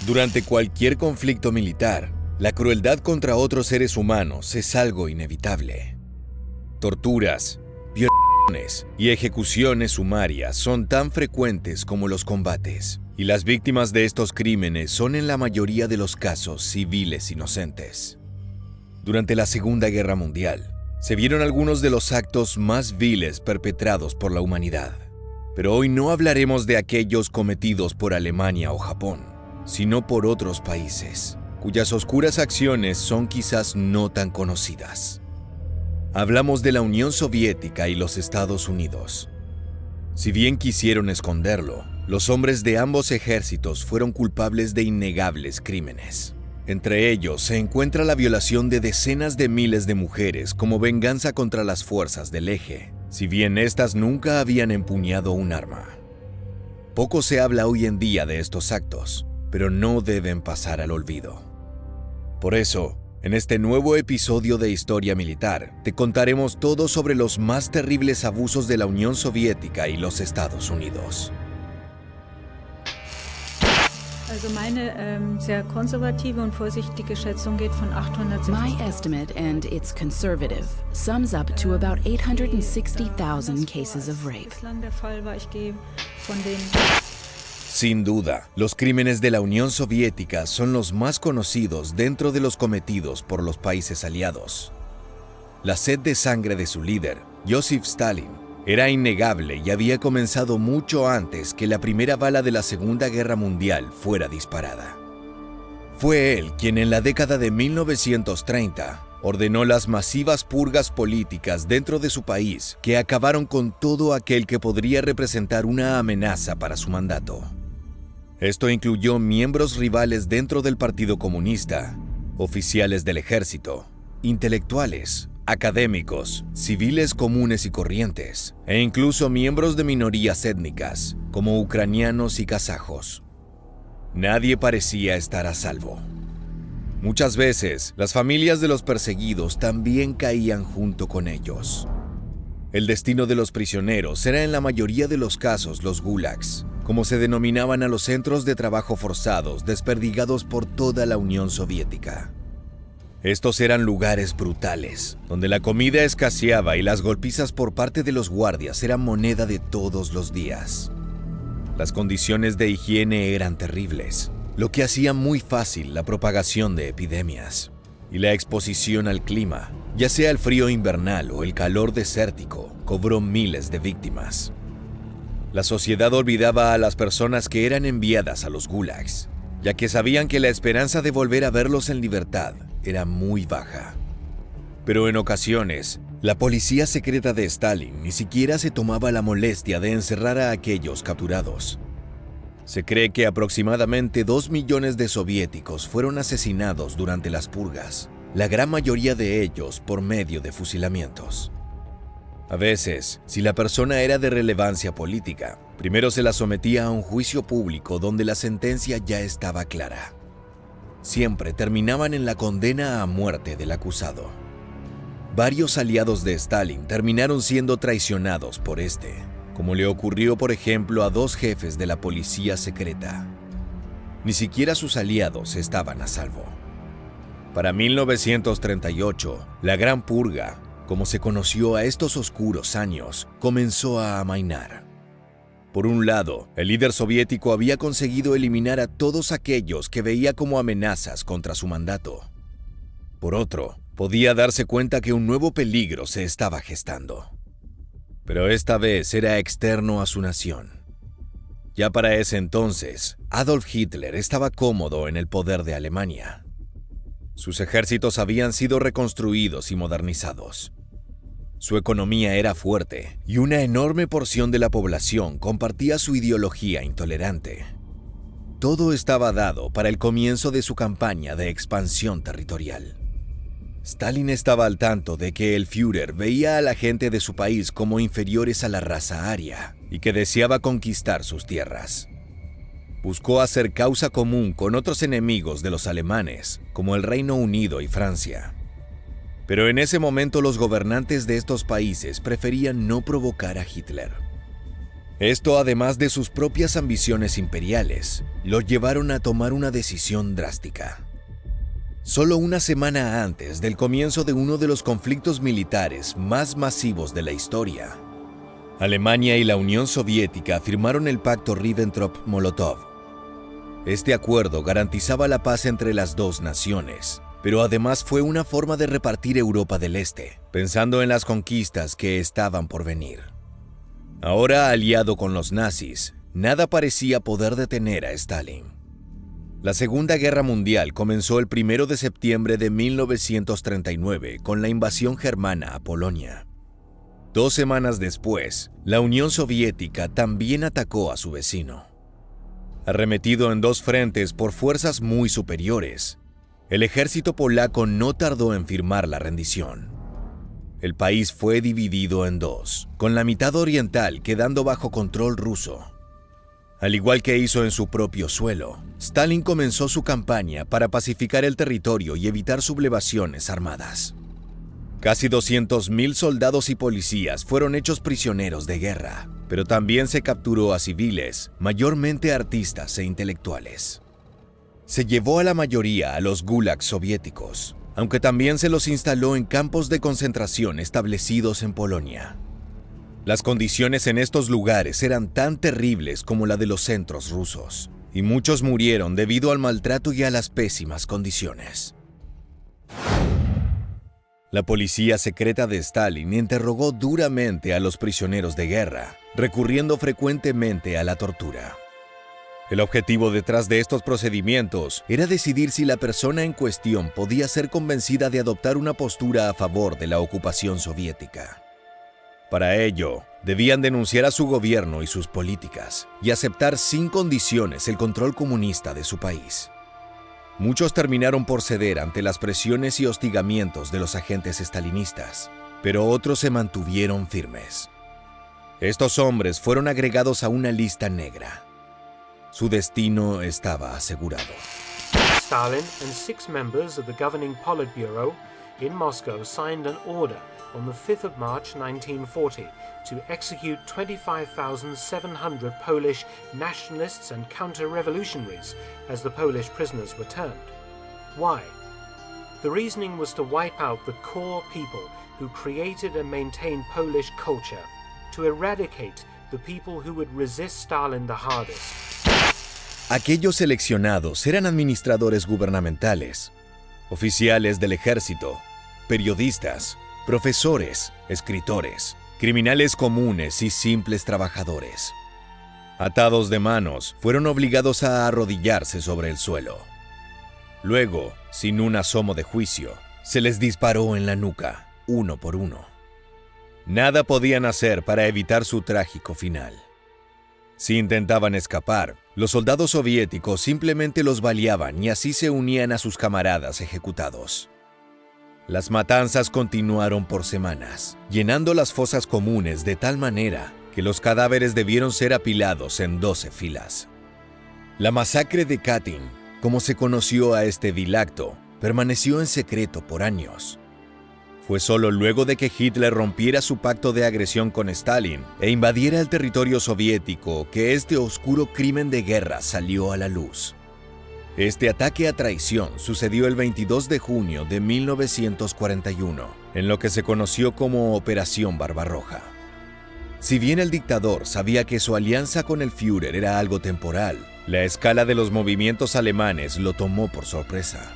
Durante cualquier conflicto militar, la crueldad contra otros seres humanos es algo inevitable. Torturas, violaciones y ejecuciones sumarias son tan frecuentes como los combates, y las víctimas de estos crímenes son en la mayoría de los casos civiles inocentes. Durante la Segunda Guerra Mundial, se vieron algunos de los actos más viles perpetrados por la humanidad. Pero hoy no hablaremos de aquellos cometidos por Alemania o Japón, sino por otros países, cuyas oscuras acciones son quizás no tan conocidas. Hablamos de la Unión Soviética y los Estados Unidos. Si bien quisieron esconderlo, los hombres de ambos ejércitos fueron culpables de innegables crímenes. Entre ellos se encuentra la violación de decenas de miles de mujeres como venganza contra las fuerzas del Eje, si bien éstas nunca habían empuñado un arma. Poco se habla hoy en día de estos actos, pero no deben pasar al olvido. Por eso, en este nuevo episodio de Historia Militar, te contaremos todo sobre los más terribles abusos de la Unión Soviética y los Estados Unidos. Also meine sehr konservative und vorsichtige Schätzung geht von 860. My estimate, and it's conservative, sums up to about 860,000 cases of rape. Bislang der Fall war. Ich gehe von den Sin duda, los crímenes de la Unión Soviética son los más conocidos dentro de los cometidos por los países aliados. La sed de sangre de su líder, Joseph Stalin, era innegable y había comenzado mucho antes que la primera bala de la Segunda Guerra Mundial fuera disparada. Fue él quien en la década de 1930 ordenó las masivas purgas políticas dentro de su país que acabaron con todo aquel que podría representar una amenaza para su mandato. Esto incluyó miembros rivales dentro del Partido Comunista, oficiales del ejército, intelectuales, académicos, civiles comunes y corrientes, e incluso miembros de minorías étnicas, como ucranianos y kazajos. Nadie parecía estar a salvo. Muchas veces, las familias de los perseguidos también caían junto con ellos. El destino de los prisioneros era en la mayoría de los casos los gulags, como se denominaban a los centros de trabajo forzados desperdigados por toda la Unión Soviética. Estos eran lugares brutales, donde la comida escaseaba y las golpizas por parte de los guardias eran moneda de todos los días. Las condiciones de higiene eran terribles, lo que hacía muy fácil la propagación de epidemias. Y la exposición al clima, ya sea el frío invernal o el calor desértico, cobró miles de víctimas. La sociedad olvidaba a las personas que eran enviadas a los gulags, ya que sabían que la esperanza de volver a verlos en libertad era muy baja. Pero en ocasiones, la policía secreta de Stalin ni siquiera se tomaba la molestia de encerrar a aquellos capturados. Se cree que aproximadamente 2 millones de soviéticos fueron asesinados durante las purgas, la gran mayoría de ellos por medio de fusilamientos. A veces, si la persona era de relevancia política, primero se la sometía a un juicio público donde la sentencia ya estaba clara. Siempre terminaban en la condena a muerte del acusado. Varios aliados de Stalin terminaron siendo traicionados por este, como le ocurrió por ejemplo a 2 jefes de la policía secreta. Ni siquiera sus aliados estaban a salvo. Para 1938, la Gran Purga, como se conoció a estos oscuros años, comenzó a amainar. Por un lado, el líder soviético había conseguido eliminar a todos aquellos que veía como amenazas contra su mandato. Por otro, podía darse cuenta que un nuevo peligro se estaba gestando. Pero esta vez era externo a su nación. Ya para ese entonces, Adolf Hitler estaba cómodo en el poder de Alemania. Sus ejércitos habían sido reconstruidos y modernizados. Su economía era fuerte y una enorme porción de la población compartía su ideología intolerante. Todo estaba dado para el comienzo de su campaña de expansión territorial. Stalin estaba al tanto de que el Führer veía a la gente de su país como inferiores a la raza aria y que deseaba conquistar sus tierras. Buscó hacer causa común con otros enemigos de los alemanes, como el Reino Unido y Francia. Pero en ese momento los gobernantes de estos países preferían no provocar a Hitler. Esto, además de sus propias ambiciones imperiales, lo llevaron a tomar una decisión drástica. Solo una semana antes del comienzo de uno de los conflictos militares más masivos de la historia, Alemania y la Unión Soviética firmaron el pacto Ribbentrop-Molotov. Este acuerdo garantizaba la paz entre las dos naciones, pero además fue una forma de repartir Europa del Este, pensando en las conquistas que estaban por venir. Ahora aliado con los nazis, nada parecía poder detener a Stalin. La Segunda Guerra Mundial comenzó el 1 de septiembre de 1939 con la invasión germana a Polonia. 2 semanas después, la Unión Soviética también atacó a su vecino. Arremetido en 2 frentes por fuerzas muy superiores, el ejército polaco no tardó en firmar la rendición. El país fue dividido en 2, con la mitad oriental quedando bajo control ruso. Al igual que hizo en su propio suelo, Stalin comenzó su campaña para pacificar el territorio y evitar sublevaciones armadas. Casi 200.000 soldados y policías fueron hechos prisioneros de guerra, pero también se capturó a civiles, mayormente artistas e intelectuales. Se llevó a la mayoría a los gulags soviéticos, aunque también se los instaló en campos de concentración establecidos en Polonia. Las condiciones en estos lugares eran tan terribles como la de los centros rusos, y muchos murieron debido al maltrato y a las pésimas condiciones. La policía secreta de Stalin interrogó duramente a los prisioneros de guerra, recurriendo frecuentemente a la tortura. El objetivo detrás de estos procedimientos era decidir si la persona en cuestión podía ser convencida de adoptar una postura a favor de la ocupación soviética. Para ello, debían denunciar a su gobierno y sus políticas, y aceptar sin condiciones el control comunista de su país. Muchos terminaron por ceder ante las presiones y hostigamientos de los agentes estalinistas, pero otros se mantuvieron firmes. Estos hombres fueron agregados a una lista negra. Su destino estaba asegurado. Stalin and 6 members of the governing Politburo in Moscow signed an order on the 5th of March 1940 to execute 25,700 Polish nationalists and counter-revolutionaries as the Polish prisoners were termed. Why? The reasoning was to wipe out the core people who created and maintained Polish culture, to eradicate the people who would resist Stalin the hardest. Aquellos seleccionados eran administradores gubernamentales, oficiales del ejército, periodistas, profesores, escritores, criminales comunes y simples trabajadores. Atados de manos, fueron obligados a arrodillarse sobre el suelo. Luego, sin un asomo de juicio, se les disparó en la nuca, uno por uno. Nada podían hacer para evitar su trágico final. Si intentaban escapar, los soldados soviéticos simplemente los baleaban y así se unían a sus camaradas ejecutados. Las matanzas continuaron por semanas, llenando las fosas comunes de tal manera que los cadáveres debieron ser apilados en 12 filas. La masacre de Katyn, como se conoció a este vil acto, permaneció en secreto por años. Fue solo luego de que Hitler rompiera su pacto de agresión con Stalin e invadiera el territorio soviético que este oscuro crimen de guerra salió a la luz. Este ataque a traición sucedió el 22 de junio de 1941, en lo que se conoció como Operación Barbarroja. Si bien el dictador sabía que su alianza con el Führer era algo temporal, la escala de los movimientos alemanes lo tomó por sorpresa.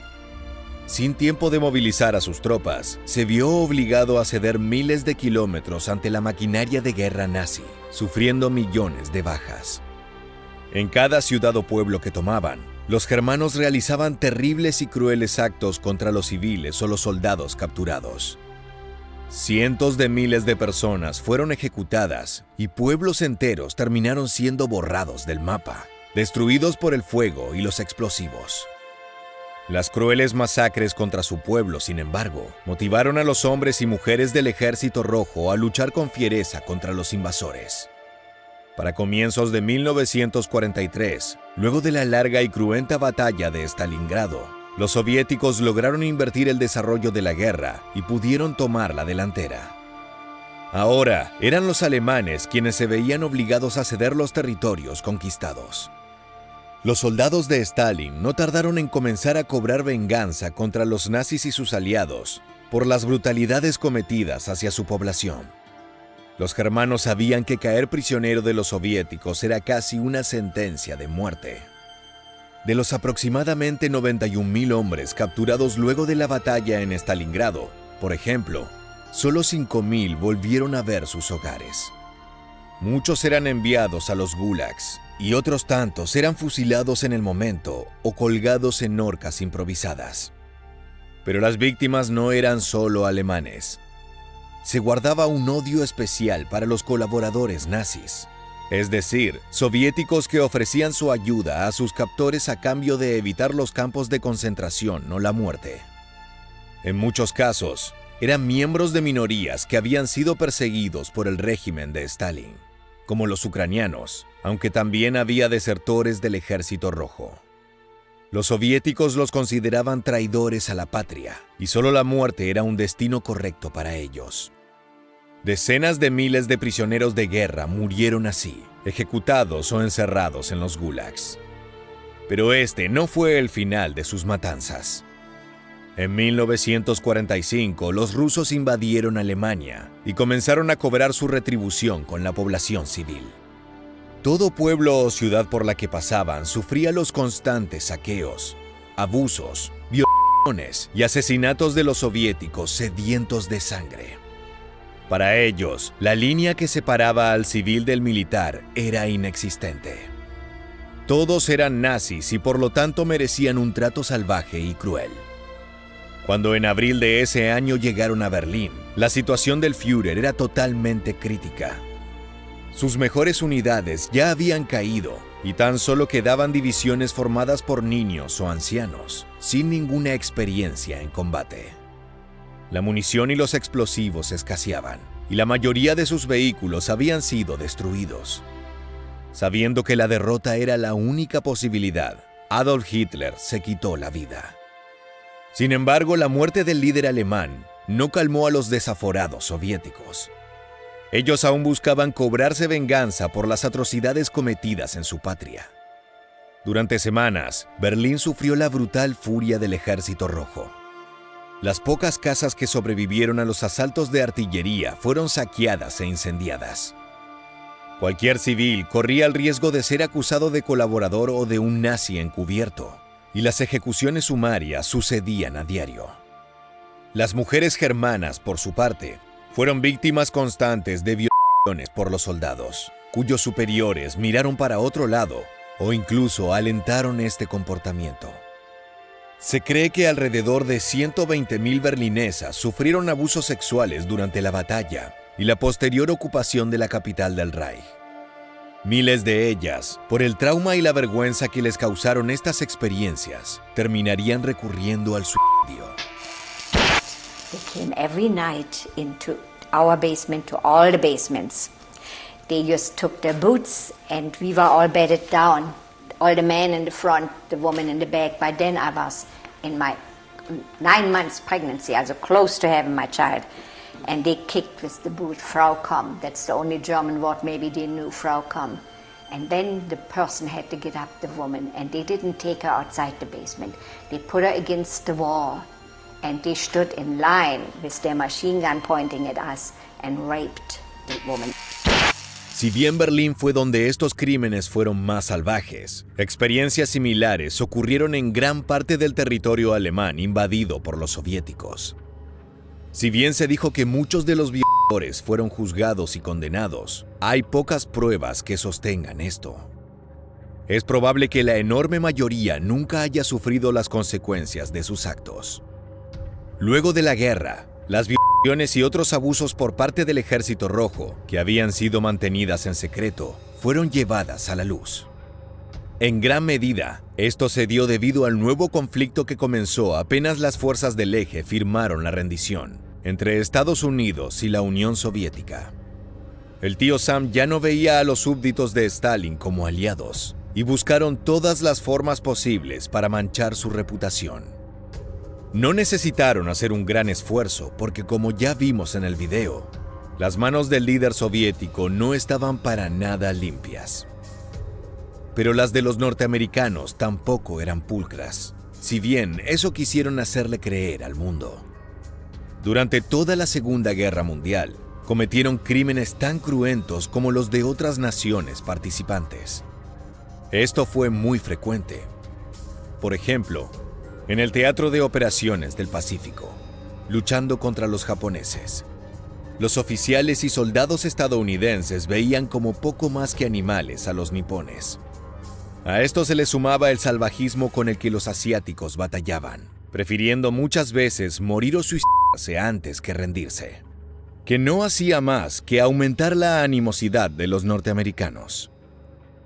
Sin tiempo de movilizar a sus tropas, se vio obligado a ceder miles de kilómetros ante la maquinaria de guerra nazi, sufriendo millones de bajas. En cada ciudad o pueblo que tomaban, los germanos realizaban terribles y crueles actos contra los civiles o los soldados capturados. Cientos de miles de personas fueron ejecutadas y pueblos enteros terminaron siendo borrados del mapa, destruidos por el fuego y los explosivos. Las crueles masacres contra su pueblo, sin embargo, motivaron a los hombres y mujeres del Ejército Rojo a luchar con fiereza contra los invasores. Para comienzos de 1943, luego de la larga y cruenta batalla de Stalingrado, los soviéticos lograron invertir el desarrollo de la guerra y pudieron tomar la delantera. Ahora eran los alemanes quienes se veían obligados a ceder los territorios conquistados. Los soldados de Stalin no tardaron en comenzar a cobrar venganza contra los nazis y sus aliados por las brutalidades cometidas hacia su población. Los germanos sabían que caer prisionero de los soviéticos era casi una sentencia de muerte. De los aproximadamente 91,000 hombres capturados luego de la batalla en Stalingrado, por ejemplo, solo 5,000 volvieron a ver sus hogares. Muchos eran enviados a los gulags y otros tantos eran fusilados en el momento o colgados en horcas improvisadas. Pero las víctimas no eran solo alemanes. Se guardaba un odio especial para los colaboradores nazis, es decir, soviéticos que ofrecían su ayuda a sus captores a cambio de evitar los campos de concentración o la muerte. En muchos casos, eran miembros de minorías que habían sido perseguidos por el régimen de Stalin, como los ucranianos, aunque también había desertores del Ejército Rojo. Los soviéticos los consideraban traidores a la patria, y solo la muerte era un destino correcto para ellos. Decenas de miles de prisioneros de guerra murieron así, ejecutados o encerrados en los gulags. Pero este no fue el final de sus matanzas. En 1945, los rusos invadieron Alemania y comenzaron a cobrar su retribución con la población civil. Todo pueblo o ciudad por la que pasaban sufría los constantes saqueos, abusos, violaciones y asesinatos de los soviéticos sedientos de sangre. Para ellos, la línea que separaba al civil del militar era inexistente. Todos eran nazis y por lo tanto merecían un trato salvaje y cruel. Cuando en abril de ese año llegaron a Berlín, la situación del Führer era totalmente crítica. Sus mejores unidades ya habían caído y tan solo quedaban divisiones formadas por niños o ancianos, sin ninguna experiencia en combate. La munición y los explosivos escaseaban, y la mayoría de sus vehículos habían sido destruidos. Sabiendo que la derrota era la única posibilidad, Adolf Hitler se quitó la vida. Sin embargo, la muerte del líder alemán no calmó a los desaforados soviéticos. Ellos aún buscaban cobrarse venganza por las atrocidades cometidas en su patria. Durante semanas, Berlín sufrió la brutal furia del Ejército Rojo. Las pocas casas que sobrevivieron a los asaltos de artillería fueron saqueadas e incendiadas. Cualquier civil corría el riesgo de ser acusado de colaborador o de un nazi encubierto, y las ejecuciones sumarias sucedían a diario. Las mujeres germanas, por su parte, fueron víctimas constantes de violaciones por los soldados, cuyos superiores miraron para otro lado o incluso alentaron este comportamiento. Se cree que alrededor de 120,000 berlinesas sufrieron abusos sexuales durante la batalla y la posterior ocupación de la capital del Reich. Miles de ellas, por el trauma y la vergüenza que les causaron estas experiencias, terminarían recurriendo al suicidio. They came every night into our basement, to all the basements. They just took their boots and we were all bedded down. All the men in the front, the woman in the back. By then I was in my 9 months pregnancy, also close to having my child. And they kicked with the boot, Frau komm. That's the only German word maybe they knew, Frau komm. And then the person had to get up, the woman, and they didn't take her outside the basement. They put her against the wall. And they stood in line with their machine gun pointing at us and raped the woman. Si bien Berlín fue donde estos crímenes fueron más salvajes, experiencias similares ocurrieron en gran parte del territorio alemán invadido por los soviéticos. Si bien se dijo que muchos de los violadores fueron juzgados y condenados, hay pocas pruebas que sostengan esto. Es probable que la enorme mayoría nunca haya sufrido las consecuencias de sus actos. Luego de la guerra, las violaciones y otros abusos por parte del Ejército Rojo, que habían sido mantenidas en secreto, fueron llevadas a la luz. En gran medida, esto se dio debido al nuevo conflicto que comenzó apenas las fuerzas del Eje firmaron la rendición entre Estados Unidos y la Unión Soviética. El tío Sam ya no veía a los súbditos de Stalin como aliados, y buscaron todas las formas posibles para manchar su reputación. No necesitaron hacer un gran esfuerzo porque, como ya vimos en el video, Las manos del líder soviético no estaban para nada limpias. Pero las de los norteamericanos tampoco eran pulcras, si bien eso quisieron hacerle creer al mundo. Durante toda la Segunda Guerra Mundial, cometieron crímenes tan cruentos como los de otras naciones participantes. Esto fue muy frecuente. Por ejemplo, en el Teatro de Operaciones del Pacífico, luchando contra los japoneses, los oficiales y soldados estadounidenses veían como poco más que animales a los nipones. A esto se le sumaba el salvajismo con el que los asiáticos batallaban, prefiriendo muchas veces morir o suicidarse antes que rendirse, que no hacía más que aumentar la animosidad de los norteamericanos.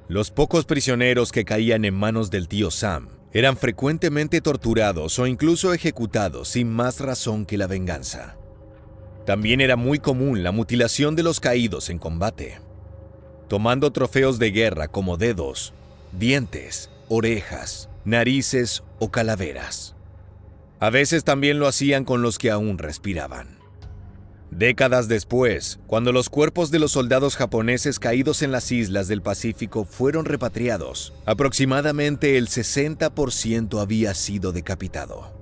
Los pocos prisioneros que caían en manos del tío Sam eran frecuentemente torturados o incluso ejecutados sin más razón que la venganza. También era muy común la mutilación de los caídos en combate, tomando trofeos de guerra como dedos, dientes, orejas, narices o calaveras. A veces también lo hacían con los que aún respiraban. Décadas después, cuando los cuerpos de los soldados japoneses caídos en las islas del Pacífico fueron repatriados, aproximadamente el 60% había sido decapitado.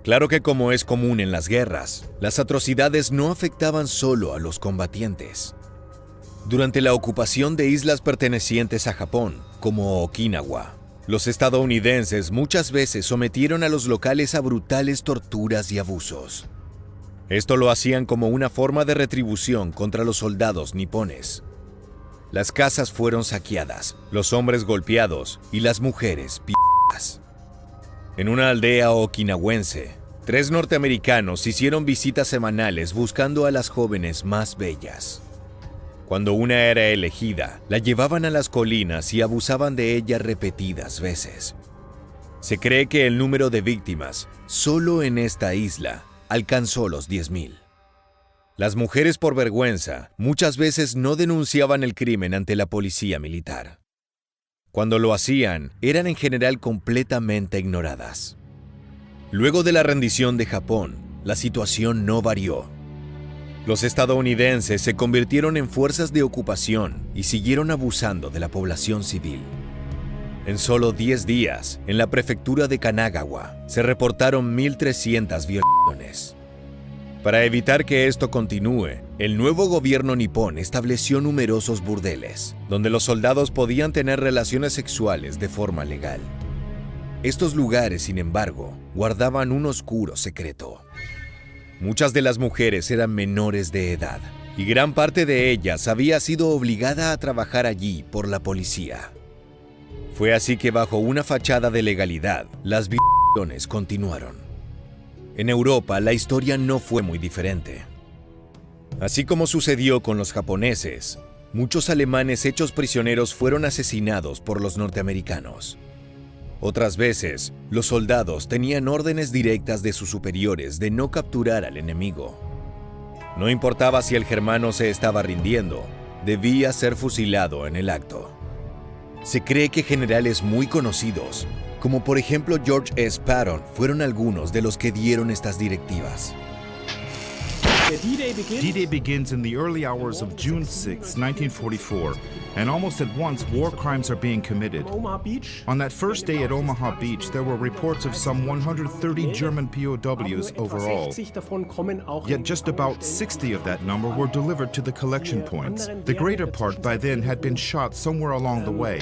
Claro que, como es común en las guerras, las atrocidades no afectaban solo a los combatientes. Durante la ocupación de islas pertenecientes a Japón, como Okinawa, los estadounidenses muchas veces sometieron a los locales a brutales torturas y abusos. Esto lo hacían como una forma de retribución contra los soldados nipones. Las casas fueron saqueadas, los hombres golpeados y las mujeres p***as. En una aldea okinawense, 3 norteamericanos hicieron visitas semanales buscando a las jóvenes más bellas. Cuando una era elegida, la llevaban a las colinas y abusaban de ella repetidas veces. Se cree que el número de víctimas, solo en esta isla, alcanzó los 10,000. Las mujeres, por vergüenza, muchas veces no denunciaban el crimen ante la policía militar. Cuando lo hacían, eran en general completamente ignoradas. Luego de la rendición de Japón, la situación no varió. Los estadounidenses se convirtieron en fuerzas de ocupación y siguieron abusando de la población civil. En solo 10 días, en la prefectura de Kanagawa, se reportaron 1,300 violaciones. Para evitar que esto continúe, el nuevo gobierno nipón estableció numerosos burdeles, donde los soldados podían tener relaciones sexuales de forma legal. Estos lugares, sin embargo, guardaban un oscuro secreto. Muchas de las mujeres eran menores de edad, y gran parte de ellas había sido obligada a trabajar allí por la policía. Fue así que, bajo una fachada de legalidad, las violaciones continuaron. En Europa, la historia no fue muy diferente. Así como sucedió con los japoneses, muchos alemanes hechos prisioneros fueron asesinados por los norteamericanos. Otras veces, los soldados tenían órdenes directas de sus superiores de no capturar al enemigo. No importaba si el germano se estaba rindiendo, debía ser fusilado en el acto. Se cree que generales muy conocidos, como por ejemplo George S. Patton, fueron algunos de los que dieron estas directivas. D-Day begins in the early hours of June 6, 1944, and almost at once war crimes are being committed. On that first day at Omaha Beach, there were reports of some 130 German POWs overall. Yet just about 60 of that number were delivered to the collection points. The greater part by then had been shot somewhere along the way.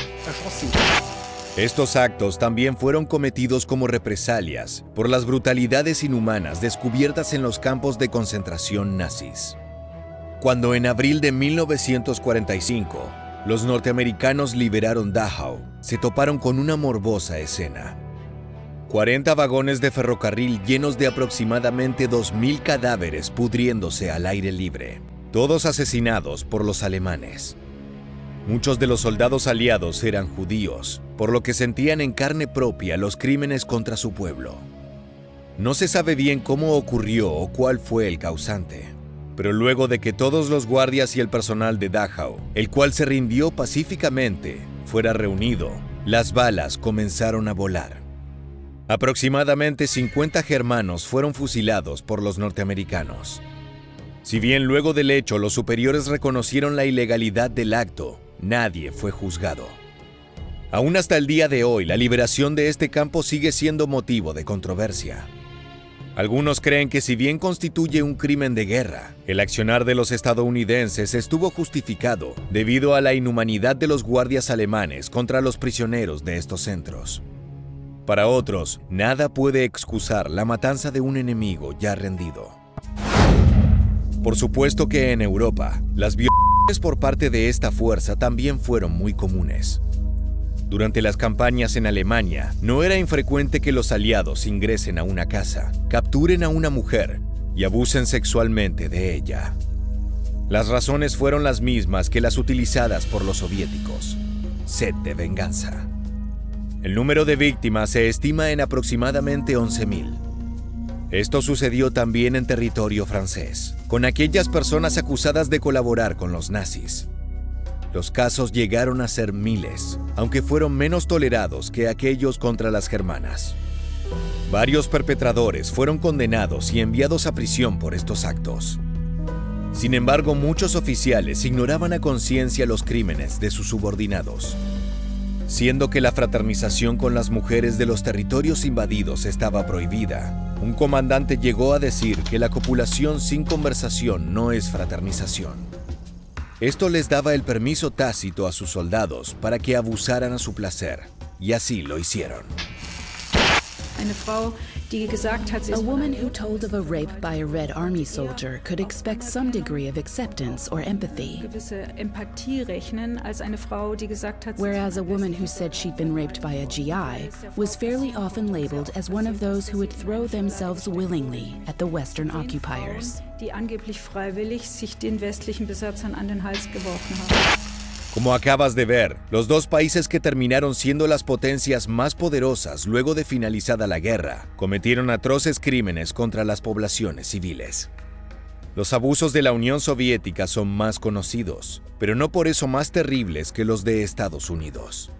Estos actos también fueron cometidos como represalias por las brutalidades inhumanas descubiertas en los campos de concentración nazis. Cuando en abril de 1945 los norteamericanos liberaron Dachau, se toparon con una morbosa escena. 40 vagones de ferrocarril llenos de aproximadamente 2,000 cadáveres pudriéndose al aire libre, todos asesinados por los alemanes. Muchos de los soldados aliados eran judíos, por lo que sentían en carne propia los crímenes contra su pueblo. No se sabe bien cómo ocurrió o cuál fue el causante, pero luego de que todos los guardias y el personal de Dachau, el cual se rindió pacíficamente, fuera reunido, las balas comenzaron a volar. Aproximadamente 50 germanos fueron fusilados por los norteamericanos. Si bien luego del hecho los superiores reconocieron la ilegalidad del acto, nadie fue juzgado. Aún hasta el día de hoy, la liberación de este campo sigue siendo motivo de controversia. Algunos creen que si bien constituye un crimen de guerra, el accionar de los estadounidenses estuvo justificado debido a la inhumanidad de los guardias alemanes contra los prisioneros de estos centros. Para otros, nada puede excusar la matanza de un enemigo ya rendido. Por supuesto que en Europa, las violaciones por parte de esta fuerza también fueron muy comunes. Durante las campañas en Alemania, no era infrecuente que los aliados ingresen a una casa, capturen a una mujer y abusen sexualmente de ella. Las razones fueron las mismas que las utilizadas por los soviéticos: sed de venganza. El número de víctimas se estima en aproximadamente 11.000. Esto sucedió también en territorio francés, con aquellas personas acusadas de colaborar con los nazis. Los casos llegaron a ser miles, aunque fueron menos tolerados que aquellos contra las germanas. Varios perpetradores fueron condenados y enviados a prisión por estos actos. Sin embargo, muchos oficiales ignoraban a conciencia los crímenes de sus subordinados. Siendo que la fraternización con las mujeres de los territorios invadidos estaba prohibida, un comandante llegó a decir que la copulación sin conversación no es fraternización. Esto les daba el permiso tácito a sus soldados para que abusaran a su placer, y así lo hicieron. A woman who told of a rape by a Red Army soldier could expect some degree of acceptance or empathy. Whereas a woman who said she'd been raped by a GI was fairly often labeled as one of those who would throw themselves willingly at the Western occupiers. Die angeblich freiwillig sich den westlichen Besatzern an den Hals geworfen haben. Como acabas de ver, los dos países que terminaron siendo las potencias más poderosas luego de finalizada la guerra, cometieron atroces crímenes contra las poblaciones civiles. Los abusos de la Unión Soviética son más conocidos, pero no por eso más terribles que los de Estados Unidos.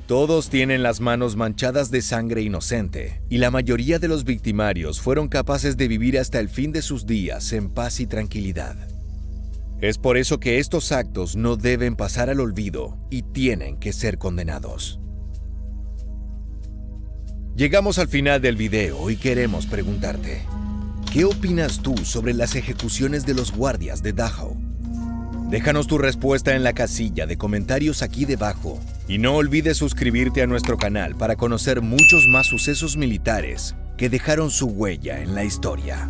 Todos tienen las manos manchadas de sangre inocente, y la mayoría de los victimarios fueron capaces de vivir hasta el fin de sus días en paz y tranquilidad. Es por eso que estos actos no deben pasar al olvido y tienen que ser condenados. Llegamos al final del video y queremos preguntarte: ¿qué opinas tú sobre las ejecuciones de los guardias de Dachau? Déjanos tu respuesta en la casilla de comentarios aquí debajo y no olvides suscribirte a nuestro canal para conocer muchos más sucesos militares que dejaron su huella en la historia.